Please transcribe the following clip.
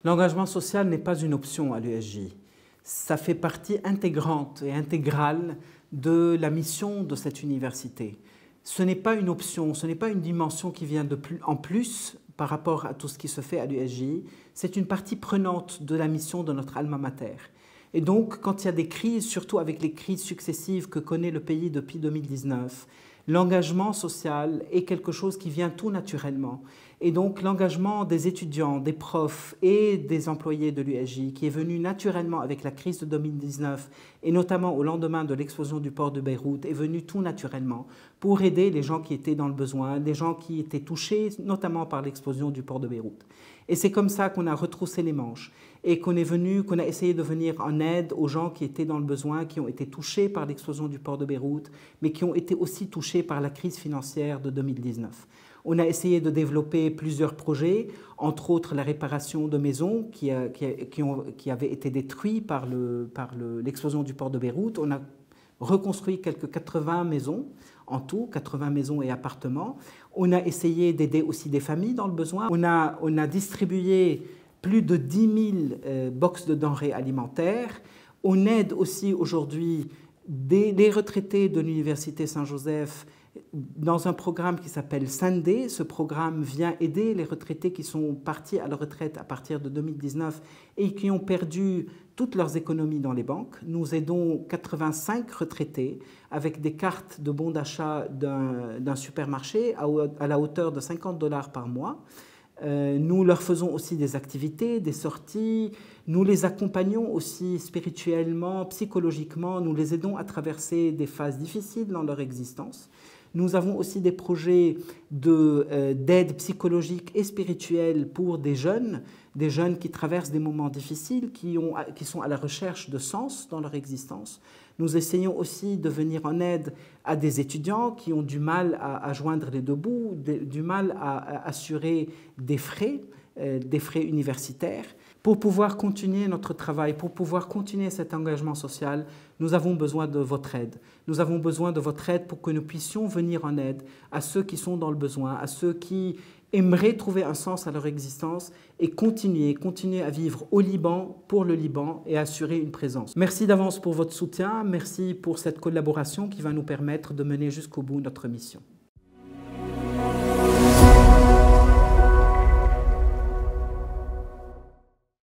L'engagement social n'est pas une option à l'USJ. Ça fait partie intégrante et intégrale de la mission de cette université. Ce n'est pas une option, ce n'est pas une dimension qui vient en plus par rapport à tout ce qui se fait à l'USJ. C'est une partie prenante de la mission de notre alma mater. Et donc, quand il y a des crises, surtout avec les crises successives que connaît le pays depuis 2019, l'engagement social est quelque chose qui vient tout naturellement. Et donc l'engagement des étudiants, des profs et des employés de l'USJ qui est venu naturellement avec la crise de 2019 et notamment au lendemain de l'explosion du port de Beyrouth est venu tout naturellement pour aider les gens qui étaient dans le besoin, les gens qui étaient touchés notamment par l'explosion du port de Beyrouth. Et c'est comme ça qu'on a retroussé les manches et qu'on a essayé de venir en aide aux gens qui étaient dans le besoin, qui ont été touchés par l'explosion du port de Beyrouth, mais qui ont été aussi touchés par la crise financière de 2019. On a essayé de développer plusieurs projets, entre autres la réparation de maisons qui avaient été détruites par l'explosion du port de Beyrouth. On a reconstruit quelques 80 maisons en tout, 80 maisons et appartements. On a essayé d'aider aussi des familles dans le besoin. On a distribué plus de 10 000 box de denrées alimentaires. On aide aussi aujourd'hui les retraités de l'Université Saint-Joseph dans un programme qui s'appelle Sandé. Ce programme vient aider les retraités qui sont partis à la retraite à partir de 2019 et qui ont perdu toutes leurs économies dans les banques. Nous aidons 85 retraités avec des cartes de bons d'achat d'un supermarché à la hauteur de 50 $ par mois. Nous leur faisons aussi des activités, des sorties, nous les accompagnons aussi spirituellement, psychologiquement, nous les aidons à traverser des phases difficiles dans leur existence. Nous avons aussi des projets d'aide psychologique et spirituelle pour des jeunes qui traversent des moments difficiles, qui sont à la recherche de sens dans leur existence. Nous essayons aussi de venir en aide à des étudiants qui ont du mal à joindre les deux bouts, du mal à assurer des frais universitaires. Pour pouvoir continuer notre travail, pour pouvoir continuer cet engagement social, nous avons besoin de votre aide. Nous avons besoin de votre aide pour que nous puissions venir en aide à ceux qui sont dans le besoin, à ceux qui aimeraient trouver un sens à leur existence et continuer à vivre au Liban, pour le Liban et assurer une présence. Merci d'avance pour votre soutien, merci pour cette collaboration qui va nous permettre de mener jusqu'au bout notre mission.